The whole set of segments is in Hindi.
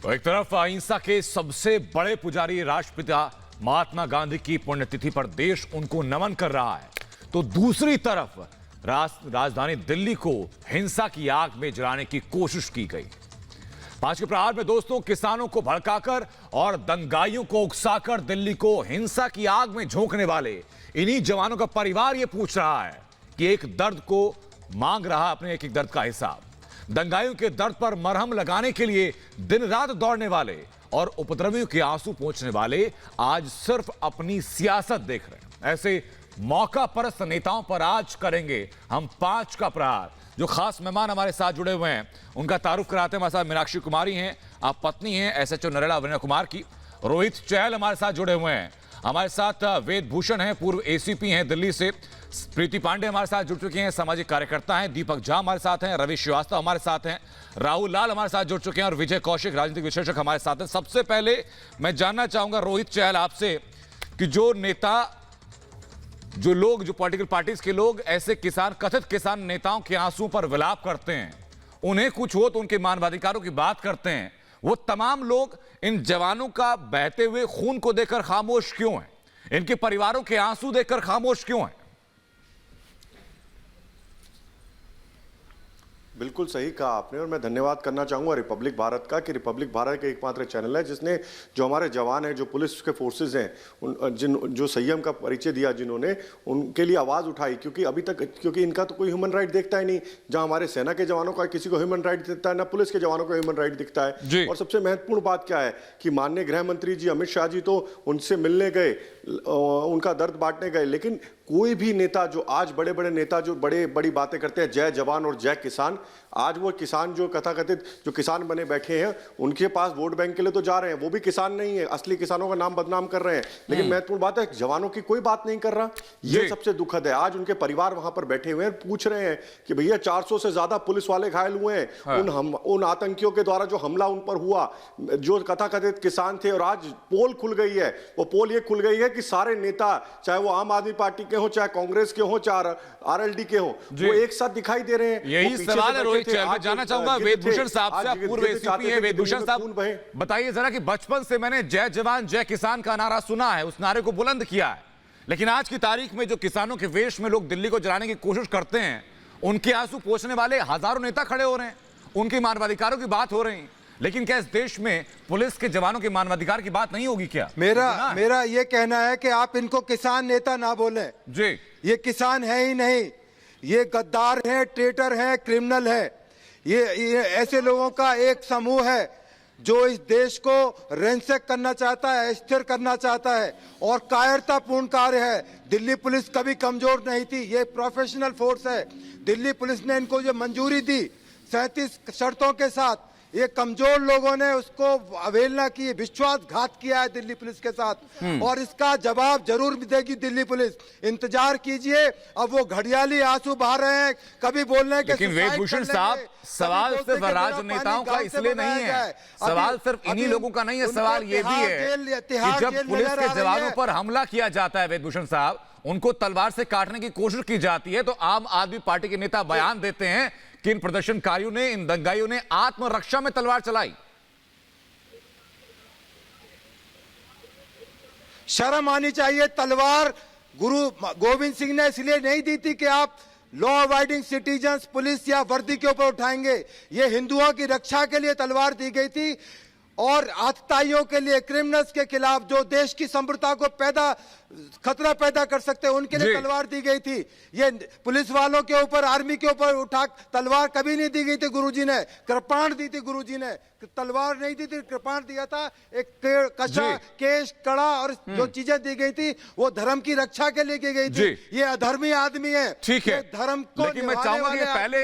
तो एक तरफ अहिंसा के सबसे बड़े पुजारी राष्ट्रपिता महात्मा गांधी की पुण्यतिथि पर देश उनको नमन कर रहा है, तो दूसरी तरफ राजधानी दिल्ली को हिंसा की आग में जलाने की कोशिश की गई। पांच के प्रहार में दोस्तों किसानों को भड़काकर और दंगाइयों को उकसाकर दिल्ली को हिंसा की आग में झोंकने वाले इन्हीं जवानों का परिवार यह पूछ रहा है कि एक दर्द को मांग रहा अपने एक दर्द का हिसाब। दंगाइयों के दर्द पर मरहम लगाने के लिए दिन रात दौड़ने वाले और उपद्रवियों के आंसू पोंछने वाले आज सिर्फ अपनी सियासत देख रहे हैं। ऐसे मौका परस्त नेताओं पर आज करेंगे हम पांच का प्रहार। जो खास मेहमान हमारे साथ जुड़े हुए हैं उनका तारुफ कराते हैं। हमारे साथ मीनाक्षी कुमारी हैं, आप पत्नी हैं एसएचओ नरेला अविनाश कुमार की। रोहित चहल हमारे साथ जुड़े हुए हैं। हमारे साथ वेद भूषण हैं, पूर्व एसीपी हैं दिल्ली से। प्रीति पांडे हमारे साथ जुड़ चुके हैं, सामाजिक कार्यकर्ता हैं। दीपक झा हमारे साथ हैं। रवि श्रीवास्तव हमारे साथ हैं। राहुल लाल हमारे साथ जुड़ चुके हैं और विजय कौशिक राजनीतिक विश्लेषक हमारे साथ हैं। सबसे पहले मैं जानना चाहूंगा रोहित चहल आपसे कि जो नेता, जो लोग, जो पॉलिटिकल पार्टीज के लोग ऐसे किसान, कथित किसान नेताओं के आंसू पर विलाप करते हैं, उन्हें कुछ हो तो उनके मानवाधिकारों की बात करते हैं, वो तमाम लोग इन जवानों का बहते हुए खून को देखकर खामोश क्यों हैं? इनके परिवारों के आंसू देखकर खामोश क्यों हैं? बिल्कुल सही कहा आपने और मैं धन्यवाद करना चाहूँगा रिपब्लिक भारत का कि रिपब्लिक भारत का एकमात्र चैनल है जिसने जो हमारे जवान हैं, जो पुलिस के फोर्सेस हैं, जो संयम का परिचय दिया, जिन्होंने उनके लिए आवाज़ उठाई। क्योंकि अभी तक, क्योंकि इनका तो कोई ह्यूमन राइट देखता ही नहीं। जहाँ हमारे सेना के जवानों का किसी को ह्यूमन राइट दिखता है, ना पुलिस के जवानों का ह्यूमन राइट दिखता है। और सबसे महत्वपूर्ण बात क्या है कि माननीय गृह मंत्री जी अमित शाह जी तो उनसे मिलने गए, उनका दर्द बांटने गए, लेकिन कोई भी नेता, जो आज बड़े बड़े नेता जो बड़ी बातें करते हैं, जय जवान और जय किसान, आज वो किसान जो कथाकथित जो किसान बने बैठे हैं, उनके पास वोट बैंक के लिए तो जा रहे हैं, वो भी किसान नहीं है, असली किसानों का नाम बदनाम कर रहे हैं। लेकिन महत्वपूर्ण बात है, जवानों की कोई बात नहीं कर रहा। ये सबसे दुखद है। आज उनके परिवार वहां पर बैठे हुए हैं, पूछ रहे हैं कि भैया 400 से ज्यादा पुलिस वाले घायल हुए हैं उन आतंकियों के द्वारा जो हमला उन पर हुआ, जो कथाकथित किसान थे। और आज पोल खुल गई है, वो पोल ये खुल गई है कि सारे नेता, चाहे वो आम आदमी पार्टी के हो, चाहे कांग्रेस के हो, चाहे आरएलडी के हो, वो एक साथ दिखाई दे रहे हैं। यही सवाल है रोहित चहल, मैं जानना चाहूंगा वेदभूषण साहब से, आप पूर्व एसीपी हैं। वेदभूषण साहब बताइए जरा कि बचपन से मैंने जय जवान जय किसान का नारा सुना है, उस नारे को बुलंद किया है, लेकिन आज की तारीख में जो किसानों के वेश में लोग दिल्ली को जलाने की कोशिश करते हैं, उनके आंसू पोंछने वाले हजारों नेता खड़े हो रहे हैं, उनके मानवाधिकारों की बात हो रही है। लेकिन क्या इस देश में पुलिस के जवानों के मानवाधिकार की बात नहीं होगी क्या? मेरा ये कहना है कि आप इनको किसान नेता ना बोलें जी। ये किसान है ही नहीं, ये गद्दार है, ट्रेटर है, क्रिमिनल है। ये ऐसे लोगों का एक समूह है जो इस देश को रेंसक करना चाहता है, स्थिर करना चाहता है और कायरतापूर्ण कार्य है। दिल्ली पुलिस कभी कमजोर नहीं थी, ये प्रोफेशनल फोर्स है। दिल्ली पुलिस ने इनको जो मंजूरी दी 37 शर्तों के साथ, ये कमजोर लोगों ने उसको अवहेलना की, विश्वासघात किया है दिल्ली पुलिस के साथ और इसका जवाब जरूर देगी दिल्ली पुलिस। इंतजार कीजिए। अब वो घड़ियाली आंसू बहा रहे हैं, कभी बोल रहे हैं कि लेकिन वेदभूषण साहब, सवाल सिर्फ राजनेताओं का इसलिए नहीं है, सवाल सिर्फ इन्हीं लोगों का नहीं है, सवाल ये भी है कि जब पुलिस के जवानों पर हमला किया जाता है वेदभूषण साहब, उनको तलवार से काटने की कोशिश की जाती है, तो आम आदमी पार्टी के नेता बयान देते हैं कि इन प्रदर्शनकारियों ने, इन दंगाइयों ने आत्मरक्षा में तलवार चलाई। शर्म आनी चाहिए। तलवार गुरु गोविंद सिंह ने इसलिए नहीं दी थी कि आप लॉ अबाइडिंग सिटीजन्स, पुलिस या वर्दी के ऊपर उठाएंगे। ये हिंदुओं की रक्षा के लिए तलवार दी गई थी और आतताइयों के लिए, क्रिमिनल्स के खिलाफ जो देश की संप्रभुता को खतरा पैदा कर सकते हैं, उनके लिए तलवार दी गई थी। ये पुलिस वालों के ऊपर, आर्मी के ऊपर उठा तलवार कभी नहीं दी गई थी। गुरुजी ने कृपाण दी थी, गुरुजी ने तलवार नहीं दी थी, कृपाण दिया था। एक कचा, केश, कड़ा और जो चीजें दी गई थी वो धर्म की रक्षा के लिए की गई थी। ये अधर्मी आदमी है, ठीक है, धर्म को। लेकिन मैं चाहूंगा कि पहले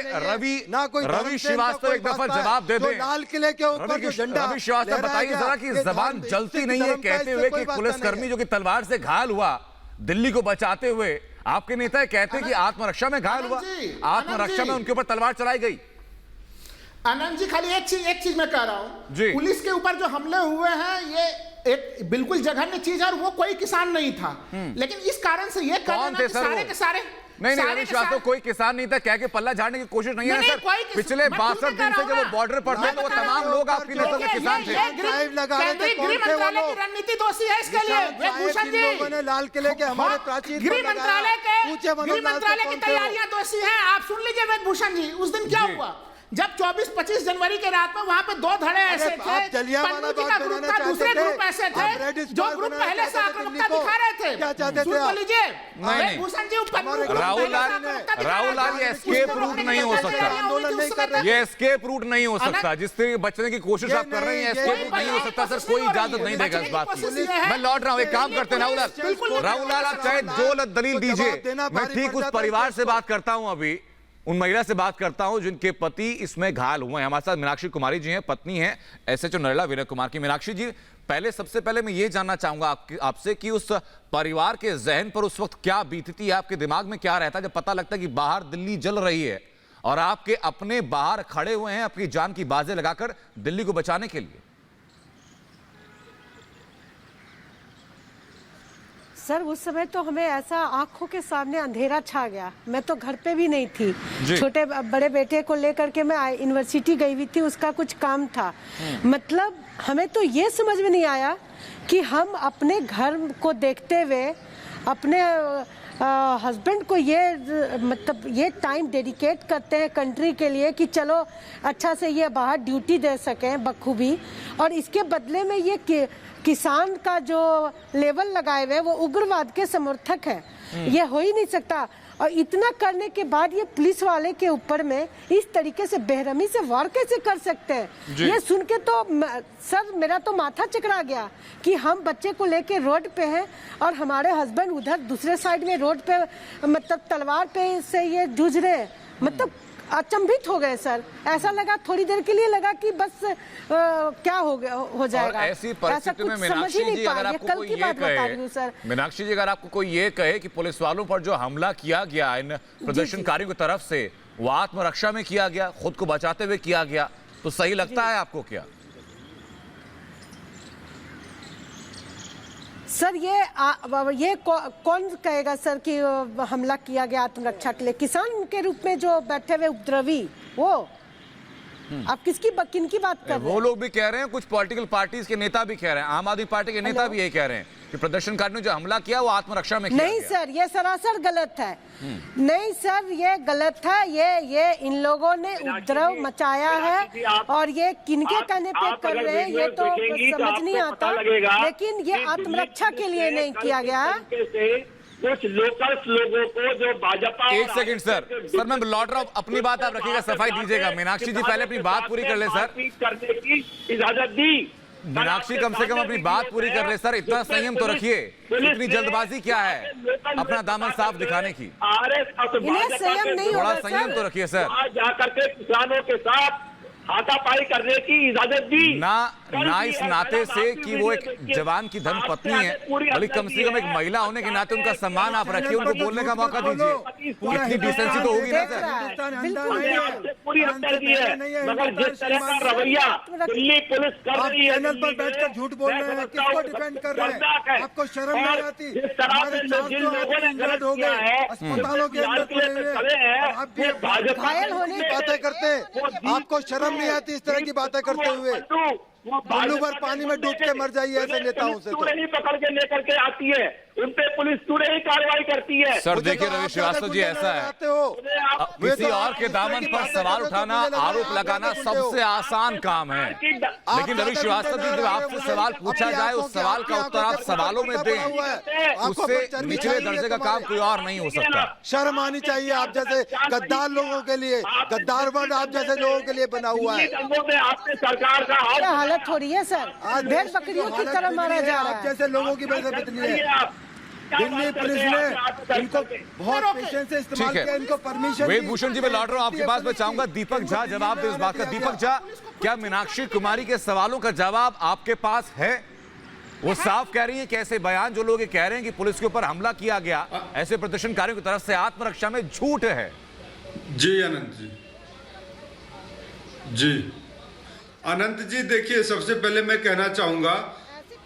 रवि श्रीवास्तव एक दफा जवाब दे दें। लाल किले के ऊपर जो झंडा, रवि श्रीवास्तव बताइए जरा कि जबान जलती नहीं है कहते हुए कि पुलिसकर्मी जो कि तलवार से घायल हुआ दिल्ली को बचाते हुए, आपके नेता कहते हैं कि आत्मरक्षा में घायल हुआ, आत्मरक्षा में उनके ऊपर तलवार चलाई गई। आनंद जी, खाली एक चीज मैं कह रहा हूं, पुलिस के ऊपर जो हमले हुए हैं, ये एक बिल्कुल जघन्य चीज है और वो कोई किसान नहीं था। लेकिन इस कारण से ये कौन थे सर सारे वो? के सारे नहीं रवि श्रीवास्तव कोई किसान नहीं था, कह के पल्ला झाड़ने की कोशिश नहीं है सर। पिछले 62 दिन से जब वो बॉर्डर पर थे तो वो तमाम लोग आपकी नजर में किसान थे। गृह मंत्रालय की रणनीति दोषी है इसके लिए। भूषण जी, लोगों ने लाल किले के हमारे प्राचीन गृह मंत्रालय की तैयारियां दोषी है। आप सुन लीजिए वेद भूषण जी, उस दिन क्या हुआ जब 24-25 जनवरी के रात में वहां पे 2 धड़े ऐसे थे, पन्नू जी का ग्रुप था, दूसरे ग्रुप ऐसे थे जो ग्रुप पहले से आक्रामकता दिखा रहे थे। क्या चाहते थे सुन लीजिए नहीं भूषण जी, राहुल लाल ये एस्केप रूट नहीं हो सकता, ये एस्केप रूट नहीं हो सकता। जिस तरह बचने की कोशिश आप कर रहे हैं एस्केप रूट नहीं हो सकता सर, कोई इजाजत नहीं देगा इस बात की। मैं लौट रहा हूँ, एक काम करते हैं राहुल लाल आप चाहे जो दलील दीजिए, मैं ठीक उस परिवार से बात करता हूं, अभी उन महिला से बात करता हूं जिनके पति इसमें घायल हुए हैं। हमारे साथ मीनाक्षी कुमारी जी हैं, पत्नी हैं एसएचओ नरेला विनय कुमार की। मीनाक्षी जी, सबसे पहले मैं ये जानना चाहूंगा आपसे कि उस परिवार के जहन पर उस वक्त क्या बीतती है, आपके दिमाग में क्या रहता है जब पता लगता है कि बाहर दिल्ली जल रही है और आपके अपने बाहर खड़े हुए हैं अपनी जान की बाजें लगाकर दिल्ली को बचाने के लिए? सर उस समय तो हमें ऐसा आंखों के सामने अंधेरा छा गया। मैं तो घर पे भी नहीं थी, छोटे बड़े बेटे को लेकर के मैं यूनिवर्सिटी गई हुई थी, उसका कुछ काम था। मतलब हमें तो ये समझ में नहीं आया कि हम अपने घर को देखते हुए अपने हस्बैंड को ये टाइम डेडिकेट करते हैं कंट्री के लिए कि चलो अच्छा से ये बाहर ड्यूटी दे सकें बखूबी, और इसके बदले में ये किसान का जो लेवल लगाए हुए वो उग्रवाद के समर्थक है। ये हो ही नहीं सकता। और इतना करने के बाद ये पुलिस वाले के ऊपर में इस तरीके से बेरहमी से वार कैसे कर सकते हैं? ये सुन के तो सर मेरा तो माथा चकरा गया कि हम बच्चे को लेके रोड पे हैं और हमारे हस्बैंड उधर दूसरे साइड में रोड पे मतलब तलवार पे से ये जूझ रहे हैं। मतलब अचंभित हो गए सर। ऐसा लगा थोड़ी देर के लिए लगा कि बस क्या हो जाएगा। ऐसी परिस्थिति में मीनाक्षी जी अगर आपको कोई ये कहे, मीनाक्षी जी अगर आपको कोई ये कहे कि पुलिस वालों पर जो हमला किया गया इन प्रदर्शनकारियों की तरफ से वो आत्मरक्षा में किया गया, खुद को बचाते हुए किया गया, तो सही लगता है आपको क्या? सर ये कौन कहेगा सर कि हमला किया गया आत्मरक्षा के लिए? किसान के रूप में जो बैठे हुए उपद्रवी वो आप किनकी बात कर रहे हैं? वो लोग भी कह रहे हैं, कुछ पॉलिटिकल पार्टीज के नेता भी कह रहे हैं, आम आदमी पार्टी के नेता भी यही कह रहे हैं कि प्रदर्शनकारियों ने जो हमला किया वो आत्मरक्षा में किया नहीं गया। सर ये सरासर गलत है। नहीं सर ये गलत है। ये इन लोगों ने उपद्रव मचाया है और ये किनके कहने पे कर रहे हैं ये तो समझ नहीं आता, लेकिन ये आत्मरक्षा के लिए नहीं किया गया। कुछ लोकल्स लोगों को जो भाजपा। एक सेकंड सर मैं लौट रहा हूँ, अपनी बात आप रखिएगा, सफाई दीजिएगा। मीनाक्षी जी पहले अपनी बात पूरी कर ले सर। करने की इजाजत दी मीनाक्षी, कम से कम अपनी बात पूरी कर ले सर, इतना संयम तो रखिए। इतनी जल्दबाजी क्या है अपना दामन साफ दिखाने की? थोड़ा संयम तो रखिए सर। जाकर के किसानों के साथ हाथापाई करने की इजाजत दी ना इस नाते से कि वो एक जवान की धर्म पत्नी है, बल्कि कम से कम एक महिला होने के नाते उनका सम्मान आप रखिए, उनको बोलने का मौका दीजिए। इतनी डिसेंसी तो होगी ना सर। पूरी हत्या की है, मगर जिस तरह का रवैया दिल्ली पुलिस कर रही है, चैनल पर बैठकर झूठ बोल रहे हैं, किसको डिफेंड कर रहे हैं? आपको शर्म नहीं आती? जिस तरह से जिन लोगों ने गलत किया है, अस्पतालों के अंदर खड़े हैं, आप भी घायल होने की बातें करते, आपको शर्म नहीं आती इस तरह की बातें करते हुए? बालू भर पानी में डूब के मर जाइए ऐसे नेताओं से। नहीं पकड़ के लेकर के आती है, उन पे पुलिस तुरंत ही कार्रवाई करती है। सर देखिए रवि श्रीवास्तव जी, ऐसा है किसी और के दामन पर सवाल उठाना, आरोप लगाना सबसे आसान काम है, लेकिन रवि श्रीवास्तव जी जब आपसे सवाल पूछा जाए उस सवाल का उत्तर आप सवालों में दें, उससे निचले दर्जे का काम कोई और नहीं हो सकता। शर्म आनी चाहिए आप जैसे गद्दार लोगों के लिए। गद्दार वर्ड आप जैसे लोगों के लिए बना हुआ है। आपने सरकार का हालत हो रही है सर, भेड़ बकरियों की तरह मारा जा रहा है। जैसे लोगों की वजह से बदली है। दिल्ली पुलिस ने इनको बहुत पेशेंस से इस्तेमाल किया, इनको परमिशन। वेद भूषण जी मैं लौट रहा हूं आपके पास, मैं चाहूंगा दीपक झा जवाब दे इस बात का। दीपक झा, क्या मीनाक्षी कुमारी के सवालों का जवाब आपके पास है? वो साफ कह रही है कि ऐसे बयान जो लोग कह रहे हैं कि पुलिस के ऊपर हमला किया गया ऐसे प्रदर्शनकारियों की तरफ से आत्मरक्षा में, झूठ है। जी अनंत जी, अनंत जी देखिए, सबसे पहले मैं कहना चाहूंगा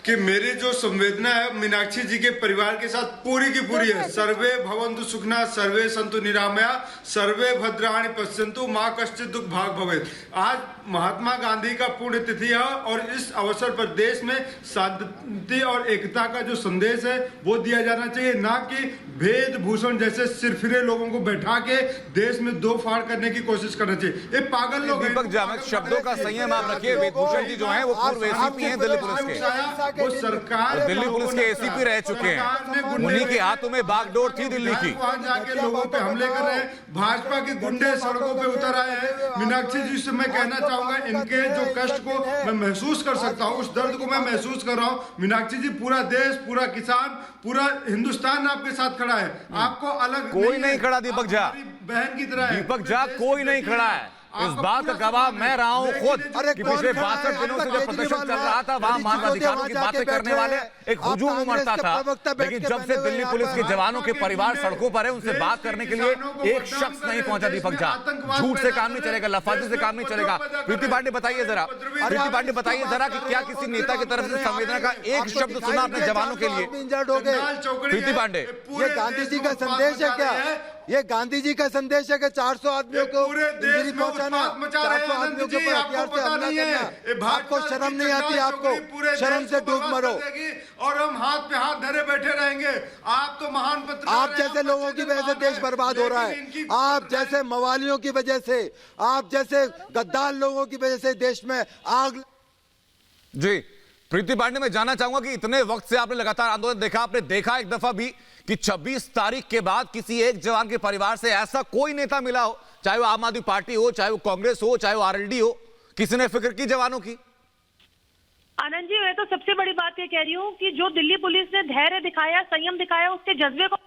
कि मेरी जो संवेदना है मीनाक्षी जी के परिवार के साथ पूरी की पूरी है। सर्वे भवन्तु सुखिनः, सर्वे सन्तु निरामया, सर्वे भद्राणि पश्यन्तु, मां कश्चित् दुःख भाग् भवेत्। आज महात्मा गांधी का पुण्यतिथि है और इस अवसर पर देश में शांति और एकता का जो संदेश है वो दिया जाना चाहिए, ना कि भेद भूषण जैसे सिरफिरे लोगों को बैठा के देश में दो फाड़ करने की कोशिश करना चाहिए। ये पागल लोग। दीपक जामक, शब्दों का संयम आप रखिए। वेदभूषण जी जो हैं वो पूर्व एसीपी हैं दिल्ली पुलिस के, वो सरकार दिल्ली पुलिस के एसीपी रह चुके हैं, उन्हीं के हाथों में बागडोर थी दिल्ली की। वहां जाके लोगों पे हमले कर रहे हैं, भाजपा के गुंडे सड़कों पे उतर आए हैं। मीनाक्षी जी से मैं कहना चाहूंगा, इनके जो कष्ट को मैं महसूस कर सकता हूँ, उस दर्द को मैं महसूस कर रहा हूँ। मीनाक्षी जी, पूरा देश, पूरा किसान, पूरा हिंदुस्तान आपके साथ खड़ा है, आपको अलग कोई नहीं खड़ा। दीपक झा, बहन की तरह है। दीपक झा, कोई नहीं खड़ा है। इस बात का गवाह मैं रहा हूं खुद कि पिछले 62 दिनों से जो प्रदर्शन चल रहा था वहां मानवाधिकारों की बातें करने वाले एक हुजूम उमड़ता था, लेकिन जब से दिल्ली पुलिस के जवानों के परिवार सड़कों पर है, उनसे बात करने के लिए एक शख्स नहीं पहुंचा। दीपक झा, झूठ से काम नहीं चलेगा, लफाजी से काम नहीं चलेगा। प्रीति पांडे बताइए जरा, प्रीति पांडे बताइए जरा कि क्या किसी नेता की तरफ से संवेदना का एक शब्द सुना अपने जवानों के लिए? प्रीति पांडे, ये गांधी जी का संदेश है क्या? ये गांधी जी का संदेश है कि 400 आदमियों को इंजरी पहुंचाना, 400 आदमियों के ऊपर हथियार से हमला करना, आपको शर्म नहीं आती? आपको शर्म से डूब मरो। और हम हाथ पे हाथ धरे बैठे रहेंगे। आप तो महान पत्रकार, आप जैसे लोगों की वजह से देश बर्बाद हो रहा है, आप जैसे मवालियों की वजह से, आप जैसे गद्दार लोगों की वजह से देश में आग। जी प्रीति पांडे, मैं जानना चाहूंगा कि इतने वक्त से आपने लगातार आंदोलन देखा, आपने देखा एक दफा भी कि 26 तारीख के बाद किसी एक जवान के परिवार से ऐसा कोई नेता मिला हो, चाहे वो आम आदमी पार्टी हो, चाहे वो कांग्रेस हो, चाहे वो आरएलडी हो, किसी ने फिक्र की जवानों की? आनंद जी, मैं तो सबसे बड़ी बात ये कह रही हूँ कि जो दिल्ली पुलिस ने धैर्य दिखाया, संयम दिखाया, उसके जज्बे को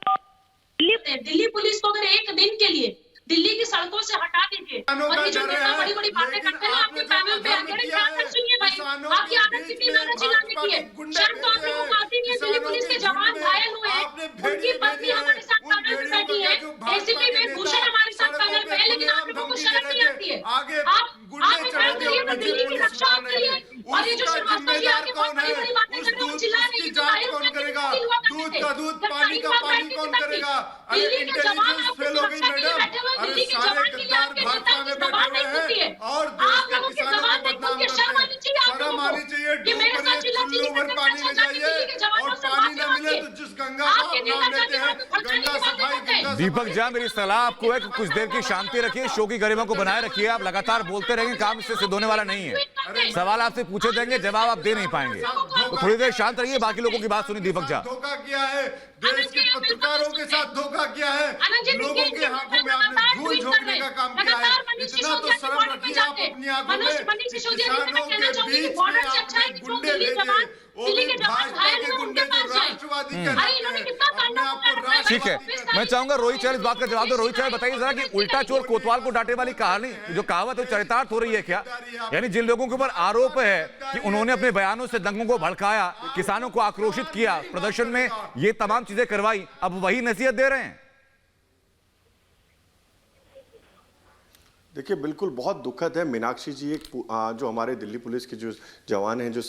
दिल्ली पुलिस को अगर एक दिन के लिए दिल्ली की सड़कों से हटा दीजिए और ये जो नेता बड़ी बड़ी बातें करते हैं आपके पैनल पे आकर क्या कर सुनिए भाई, आपकी आदत कितनी ज्यादा चिल्लाने की है। शर्म तो आप लोगों को आती नहीं है। दिल्ली पुलिस के जवान घायल हुए हैं, उनकी पत्नी हमारे साथ पैनल पे बैठी है, एसीपी वेदभूषण हमारे साथ पैनल पे है, लेकिन आप लोगों को शर्म नहीं आती है। आप एक काम करिए, तो दिल्ली की रक्षा आप करिए, और ये जो श्रीवास्तव जी आके बहुत बड़ी बड़ी बातें कर रहे हैं, चिल्ला रही है, कौन करेगा? दूध का दूध, पानी का पानी कौन करेगा? अरे इंटेलिजेंस फेल हो गई मैडम। अरे सारे गद्दार भाजपा में बैठे हुए हैं और देश के किसानों को बदनाम करते हैं। शर्म आनी चाहिए। डूब कर चुल्लू भर पानी में जाइए और पानी न मिले तो जिस गंगा का आप नाम लेते हैं, गंगा सफाई, गंगा। दीपक झा, मेरी सलाह आपको है कि कुछ देर की शांति रखिए, शो की गरिमा को बनाए रखिए। आप लगातार बोलते रहेंगे, काम इससे सिद्ध होने वाला नहीं है। सवाल आपसे पूछे जाएंगे, जवाब आप दे नहीं पाएंगे, तो थोड़ी देर शांत रहिए, बाकी लोगों की बात सुनिए। दीपक झा, धोखा किया है, देश के पत्रकारों के साथ धोखा किया है, लोगों के आंखों में आपने धूल झोंकने का काम किया है। इतना तो शर्म रखिए आप अपनी आंखों में। किसानों के बीच में आपने गुंडे भेजे, वो भी भाजपा के गुंडे जो राष्ट्रवादी कहते हैं। ठीक है, मैं चाहूंगा रोहित चहल इस बात का जवाब दो। रोहित चहल, बताइए जरा कि उल्टा चोर कोतवाल को डांटे वाली कहानी, जो कहावत है, चरितार्थ हो रही है क्या? यानी जिन लोगों के ऊपर आरोप है कि उन्होंने अपने बयानों से दंगों को भड़काया, किसानों को आक्रोशित किया, प्रदर्शन में ये तमाम चीजें करवाई, अब वही नसीहत दे रहे हैं? देखिए, बिल्कुल बहुत दुखद है। मीनाक्षी जी एक जो हमारे दिल्ली पुलिस के जो जवान हैं, जो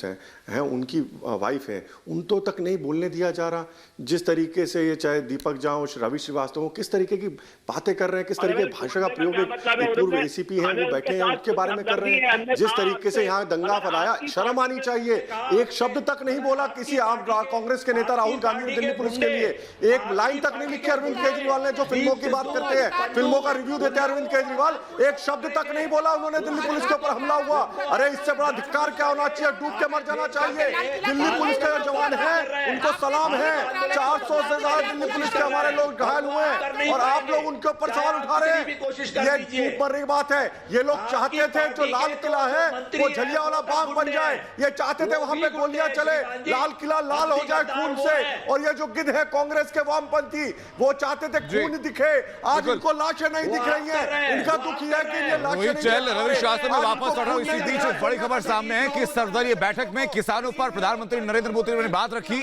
हैं, उनकी वाइफ हैं, उनको तक नहीं बोलने दिया जा रहा। जिस तरीके से ये चाहे दीपक झा और रवि श्रीवास्तव हो, किस तरीके की बातें कर रहे हैं, किस तरीके की भाषा का प्रयोग एक पूर्व एसीपी हैं वो बैठे हैं उनके बारे में कर रहे हैं, जिस तरीके से यहाँ दंगा फैलाया, शर्म आनी चाहिए। एक शब्द तक नहीं बोला किसी आम कांग्रेस के नेता राहुल गांधी ने दिल्ली पुलिस के लिए, एक लाइन तक नहीं लिखी अरविंद केजरीवाल ने, जो फिल्मों की बात करते हैं, फिल्मों का रिव्यू देते हैं अरविंद केजरीवाल, एक शब्द तक नहीं बोला उन्होंने। दिल्ली पुलिस के ऊपर हमला हुआ, अरे इससे बड़ा धिक्कार क्या होना चाहिए? डूब के मर जाना चाहिए। दिल्ली पुलिस के जो जवान हैं उनको सलाम है। 400 से ज्यादा दिल्ली पुलिस के हमारे लोग घायल हुए हैं और आप लोग उनके ऊपर सवाल उठा रहे हैं, ये झूठ पर बात है। ये लोग चाहते थे जो लाल किला है वो जलियांवाला बाग बन जाए, ये चाहते थे वहां पे गोलियां चले, लाल किला लाल हो जाए खून से, और ये जो गिद्ध है कांग्रेस के वामपंथी, वो चाहते थे खून दिखे। आज इनको लाशें नहीं दिख रही हैं, इनका दुख है कि ये रोहित चहल, रवि श्रीवास्तव में वापस लौट रहा हूं। इसी बीच बड़ी खबर सामने है कि सर्वदलीय बैठक में किसानों पर प्रधानमंत्री नरेंद्र मोदी ने बात रखी।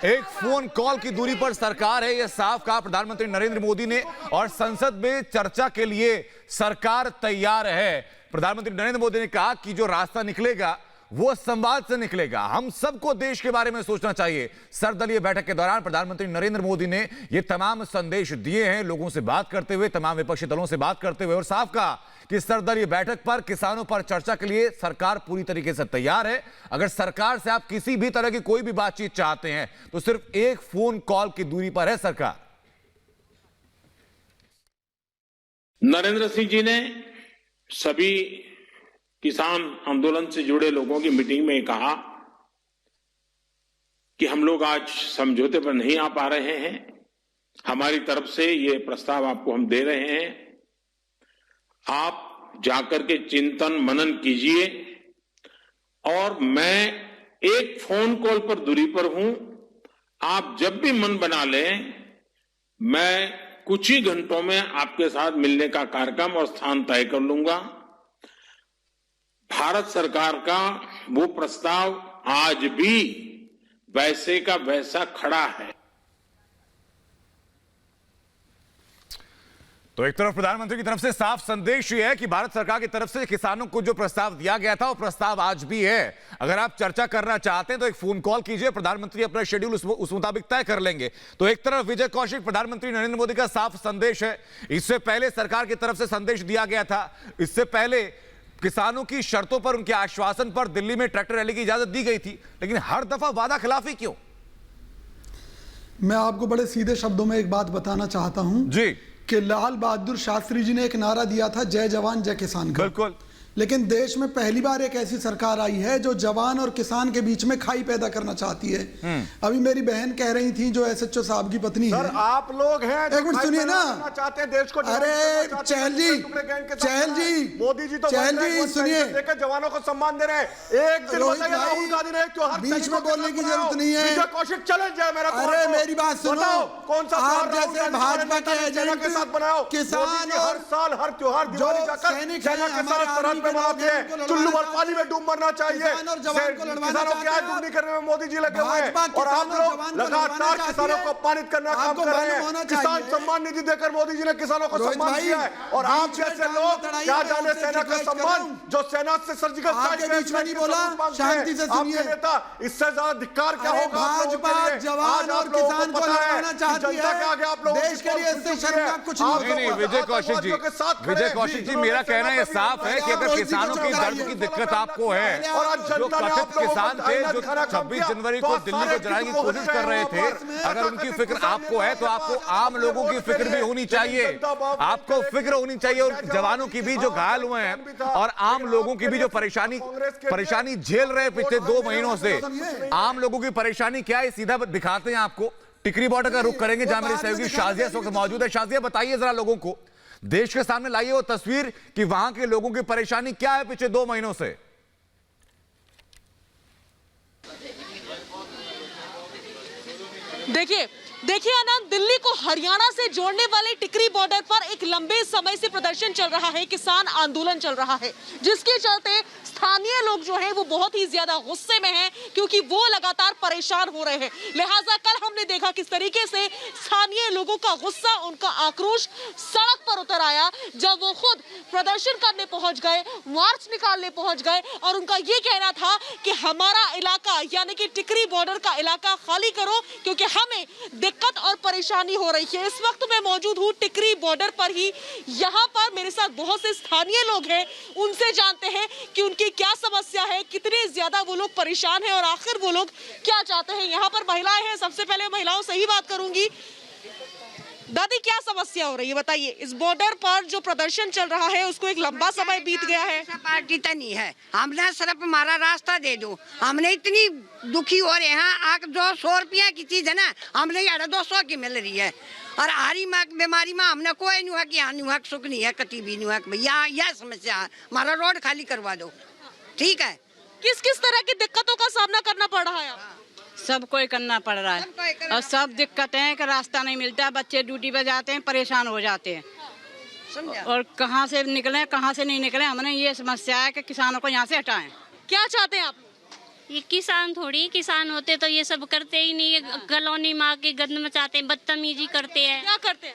एक फोन कॉल की दूरी पर सरकार है, यह साफ कहा प्रधानमंत्री नरेंद्र मोदी ने, और संसद में चर्चा के लिए सरकार तैयार है। प्रधानमंत्री नरेंद्र मोदी ने कहा कि जो रास्ता निकलेगा वो संवाद से निकलेगा। हम सबको देश के बारे में सोचना चाहिए। सर्वदलीय बैठक के दौरान प्रधानमंत्री नरेंद्र मोदी ने ये तमाम संदेश दिए हैं, लोगों से बात करते हुए, तमाम विपक्षी दलों से बात करते हुए, और साफ कहा कि सर्वदलीय बैठक पर किसानों पर चर्चा के लिए सरकार पूरी तरीके से तैयार है। अगर सरकार से आप किसी भी तरह की कोई भी बातचीत चाहते हैं तो सिर्फ एक फोन कॉल की दूरी पर है सरकार। नरेंद्र सिंह जी ने सभी किसान आंदोलन से जुड़े लोगों की मीटिंग में कहा कि हम लोग आज समझौते पर नहीं आ पा रहे हैं, हमारी तरफ से ये प्रस्ताव आपको हम दे रहे हैं, आप जाकर के चिंतन मनन कीजिए और मैं एक फोन कॉल पर दूरी पर हूं, आप जब भी मन बना लें मैं कुछ ही घंटों में आपके साथ मिलने का कार्यक्रम और स्थान तय कर लूंगा। भारत सरकार का वो प्रस्ताव आज भी वैसे का वैसा खड़ा है। तो एक तरफ प्रधानमंत्री की तरफ से साफ संदेश ये है कि भारत सरकार की तरफ से किसानों को जो प्रस्ताव दिया गया था वो प्रस्ताव आज भी है। अगर आप चर्चा करना चाहते हैं तो एक फोन कॉल कीजिए, प्रधानमंत्री अपना शेड्यूल उस मुताबिक तय कर लेंगे। तो एक तरफ विजय कौशिक, प्रधानमंत्री नरेंद्र मोदी का साफ संदेश है। इससे पहले सरकार की तरफ से संदेश दिया गया था, इससे पहले किसानों की शर्तों पर, उनके आश्वासन पर दिल्ली में ट्रैक्टर रैली की इजाजत दी गई थी, लेकिन हर दफा वादा खिलाफी क्यों? मैं आपको बड़े सीधे शब्दों में एक बात बताना चाहता हूं जी कि लाल बहादुर शास्त्री जी ने एक नारा दिया था, जय जवान जय किसान का। बिल्कुल। लेकिन देश में पहली बार एक ऐसी सरकार आई है जो जवान और किसान के बीच में खाई पैदा करना चाहती है। अभी मेरी बहन कह रही थी, जो एसएचओ साहब की पत्नी है, आप लोग हैं एक मिनट सुनिए ना, चाहते हैं देश को। अरे चहल जी, मोदी जी तो सुनिए, जवानों को सम्मान दे रहे हैं। एक दिन राहुल गांधी ने त्योहार बीच में बोलने की जरूरत नहीं है। विजय कौशिक चैलेंज है मेरा। अरे मेरी बात सुनो, कौन सा आप जैसे भाजपा के एजेंट के साथ बनाओ, किसान हर साल हर त्योहार दिवाली जाकर सैनिक सेना के साथ सरहद पे मनाते हैं। चुल्लू भर पानी में डूब मरना चाहिए। किसानों की आय दुगनी करने में मोदी जी लगे हुए हैं और आप लोग लगातार किसानों को अपमानित करने का काम कर रहे हैं। किसान सम्मान निधि देकर मोदी जी ने किसानों को सम्मान दिया है और आप जैसे लोग क्या जाने सेना का सम्मान, जो सेना से सर्जिकल स्ट्राइक नहीं बोला, शांति से सुनिए। नेता इससे ज्यादा धिक्कार क्या होगा? भाजपा जवान और किसान को लड़वाना चाहती है आप लोग देश के लिए, इससे शर्मनाक कुछ नहीं। विजय कौशिक जी, मेरा कहना यह साफ है कि अगर किसानों की दर्द की दिक्कत आपको है, जो कथित किसान थे जो 26 जनवरी को दिल्ली को जलाने की कोशिश कर रहे थे, अगर उनकी फिक्र आपको है तो आपको आम लोगों की फिक्र भी होनी चाहिए। आपको फिक्र होनी चाहिए और जवानों की भी जो घायल हुए हैं और आम लोगों की भी जो परेशानी झेल रहे पिछले 2 महीनों से। आम लोगों की परेशानी क्या है सीधा दिखाते हैं आपको। टिकरी बॉर्डर का रुख करेंगे जहां मेरी सहयोगी शाजिया इस वक्त मौजूद है। शाजिया, बताइए जरा लोगों को, देश के सामने लाइए वो तस्वीर कि वहां के लोगों की परेशानी क्या है पिछले 2 महीनों से। देखिए आनंद, दिल्ली को हरियाणा से जोड़ने वाले टिकरी बॉर्डर पर एक लंबे समय से प्रदर्शन चल रहा है, किसान आंदोलन चल रहा है, जिसके चलते स्थानीय लोग जो हैं वो बहुत ही ज्यादा गुस्से में हैं, क्योंकि वो लगातार परेशान हो रहे हैं। लिहाजा कल हमने देखा किस तरीके से स्थानीय लोगों का गुस्सा, उनका आक्रोश सड़क पर उतर आया जब वो खुद प्रदर्शन करने पहुंच गए, मार्च निकालने पहुंच गए और उनका ये कहना था कि हमारा इलाका यानी कि टिकरी बॉर्डर का इलाका खाली करो, क्योंकि हमें दिक्कत और परेशानी हो रही है। इस वक्त मैं मौजूद हूँ टिकरी बॉर्डर पर ही। यहाँ पर मेरे साथ बहुत से स्थानीय लोग हैं, उनसे जानते हैं कि उनकी क्या समस्या है, कितने ज्यादा वो लोग परेशान हैं और आखिर वो लोग क्या चाहते हैं। यहाँ पर महिलाएं हैं, सबसे पहले महिलाओं से ही बात करूंगी। दादी, क्या समस्या हो रही है बताइए? इस बॉर्डर पर जो प्रदर्शन चल रहा है उसको एक लंबा समय बीत गया है, पार्टी तो नहीं है, हमने सिर्फ हमारा रास्ता दे दो। हमने इतनी दुखी हो रहे हैं, आग 200 रुपया की चीज है ना, हमने 200 की मिल रही है। और हारी बीमारी में हमने कोई नहीं हुआ कि यहाँ नहीं हुआ, सुख नहीं है, कति भी नहीं हुआ। भैया यह समस्या है, हमारा रोड खाली करवा दो, ठीक है। किस किस तरह की दिक्कतों का सामना करना पड़ रहा है? सब कोई करना पड़ रहा है और सब दिक्कतें हैं कि रास्ता नहीं मिलता, बच्चे ड्यूटी पे जाते हैं, परेशान हो जाते हैं और कहाँ से निकलें कहाँ से नहीं निकलें। हमने ये समस्या है कि किसानों को यहाँ से हटाएं। क्या चाहते हैं आप? ये किसान थोड़ी, किसान होते तो ये सब करते ही नहीं। कॉलोनी माँ के गंद मचाते हैं, बदतमीजी करते हैं। क्या करते हैं?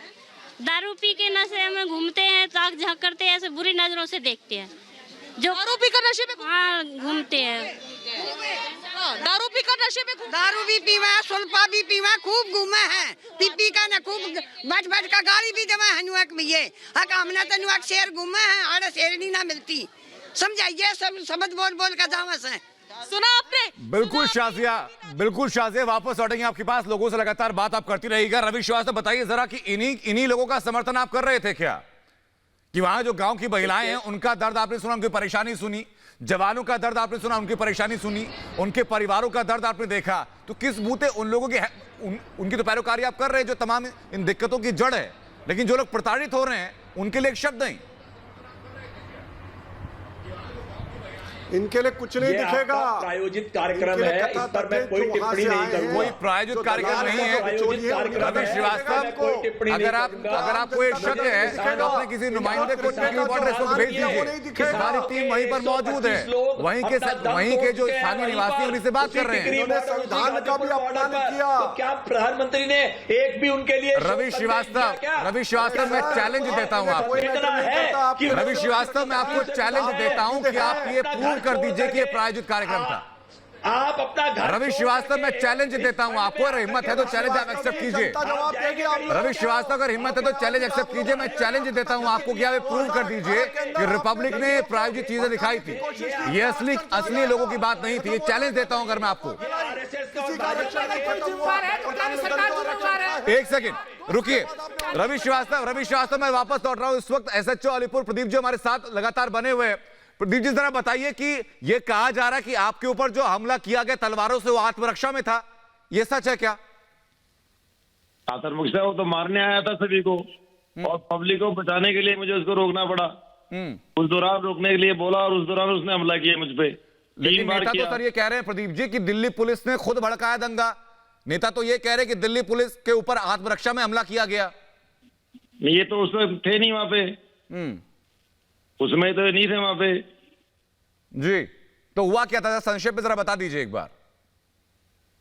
दारू पी के नशे में घूमते हैं, ताक झाक करते हैं, ऐसे बुरी नजरों से देखते हैं। जो दारू पीकर नशे में हाँ घूमते हैं, दारू पीकर नशे में दारू भी पीवा, सुल्फा भी पीवा, खूब घूमे हैं, पी का न खूब बैठ बैठ का गाड़ी भी जमा है नुआक में ये हक हमने तो नुआक शेर घूमे हैं, आड़े शेरनी ना मिलती, समझाइए सब शब्द बोल बोल का जावस है। सुना आपने? बिल्कुल शाजिया वापस लौटेंगे आपके पास, लोगों से लगातार बात आप करती रहिएगा। रवि श्रीवास्तव बताइए जरा कि इन्हीं लोगों का समर्थन आप कर रहे थे क्या, कि वहां जो गांव की महिलाएं हैं उनका दर्द आपने सुना, उनकी परेशानी सुनी, जवानों का दर्द आपने सुना, उनकी परेशानी सुनी, उनके परिवारों का दर्द आपने देखा, तो किस बूते उन लोगों की उनकी तो पैरोकारी आप कर रहे हैं जो तमाम इन दिक्कतों की जड़ है, लेकिन जो लोग प्रताड़ित हो रहे हैं उनके लिए एक शब्द नहीं, इनके लिए कुछ नहीं दिखेगा। प्रायोजित कार्यक्रम है, इस पर मैं कोई टिप्पणी नहीं करूंगा। कोई प्रायोजित कार्यक्रम नहीं है रवि श्रीवास्तव। अगर आपको एक शक है तो अपने किसी नुमाइंदे को भेज दीजिए, हमारी टीम वहीं पर मौजूद है, वहीं के जो स्थानीय निवासी उन्हीं से बात कर रहे हैं। संविधान का भी अपमान किया, तो क्या प्रधानमंत्री ने एक भी उनके लिए रवि श्रीवास्तव मैं चैलेंज देता हूं आपको, रवि श्रीवास्तव मैं आपको चैलेंज देता हूं कि आप ये प्रूव कर दीजिए कि ये प्रायोजित कार्यक्रम था। आप अपना घर रवि श्रीवास्तव मैं चैलेंज देता हूं आपको, अगर हिम्मत है तो चैलेंज आप एक्सेप्ट कीजिए। रवि श्रीवास्तव अगर हिम्मत है तो चैलेंज एक्सेप्ट कीजिए, मैं चैलेंज देता हूं आपको कि आप प्रूव कर दीजिए कि रिपब्लिक ने प्रायोजित चीजें दिखाई थी, ये असली लोगों की बात नहीं थी। ये चैलेंज देता हूं अगर मैं आपको। एक सेकंड रुकिए, रवि श्रीवास्तव मैं वापस लौट रहा हूं। इस वक्त SHO अलीपुर प्रदीप जी हमारे साथ लगातार बने हुए हैं। प्रदीप जी जरा बताइए कि ये कहा जा रहा है कि आपके ऊपर जो हमला किया गया तलवारों से वो आत्मरक्षा में था, ये सच है क्या? आत्मरक्षा वो तो मारने आया था सभी को, और पब्लिक को बचाने के लिए मुझे उसको रोकना पड़ा। उस दौरान रोकने के लिए बोला और उस दौरान उसने हमला किया मुझ पे। लेकिन नेता तो सर ये कह रहे हैं प्रदीप जी कि दिल्ली पुलिस ने खुद भड़काया दंगा। नेता तो ये कह रहे हैं कि दिल्ली पुलिस के ऊपर आत्मरक्षा में हमला किया गया। ये तो उसमें थे नहीं वहां पे, उसमें तो नहीं थे वहां पे जी। तो हुआ क्या था, संक्षेप में जरा बता दीजिए एक बार।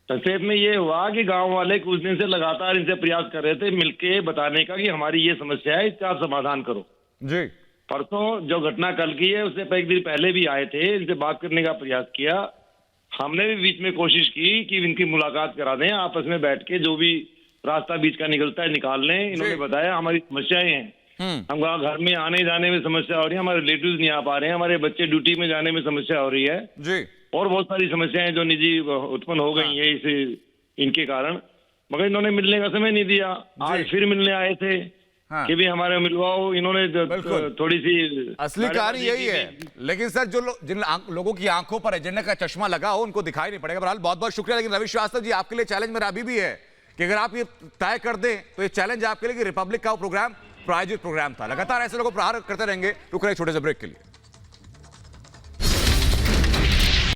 संक्षेप में ये हुआ कि गांव वाले कुछ दिन से लगातार इनसे प्रयास कर रहे थे मिलके बताने का कि हमारी ये समस्या है, इसका आप समाधान करो जी। परसों जो घटना कल की है उससे एक दिन पहले भी आए थे, इनसे बात करने का प्रयास किया। हमने भी बीच में कोशिश की कि इनकी मुलाकात करा दें, आपस में बैठ के जो भी रास्ता बीच का निकलता है निकाल लें। इन्होंने बताया हमारी समस्याएं हैं, हम घर में आने जाने में समस्या हो रही है, हमारे रिलेटिव्स नहीं आ पा रहे हैं, हमारे बच्चे ड्यूटी में जाने में समस्या हो रही है जी, और बहुत सारी समस्याएं जो निजी उत्पन्न हो गई है इसे इनके कारण, मगर इन्होंने मिलने का समय नहीं दिया। आज फिर मिलने आए थे कि भी हमारे मिलवाओ, इन्होंने थोड़ी सी असली कहानी यही है। लेकिन सर जिन लोगों की आंखों पर एजेंडा का चश्मा लगा हो उनको दिखाई नहीं पड़ेगा। बहरहाल बहुत बहुत शुक्रिया। लेकिन रवि श्रीवास्तव जी आपके लिए चैलेंज मेरा अभी भी है कि अगर आप ये तय कर दें तो ये चैलेंज आपके लिए कि रिपब्लिक का प्रोग्राम प्रायोजित प्रोग्राम था। लगातार ऐसे लोगों प्रहार करते रहेंगे। रुक रहे छोटे से ब्रेक के लिए।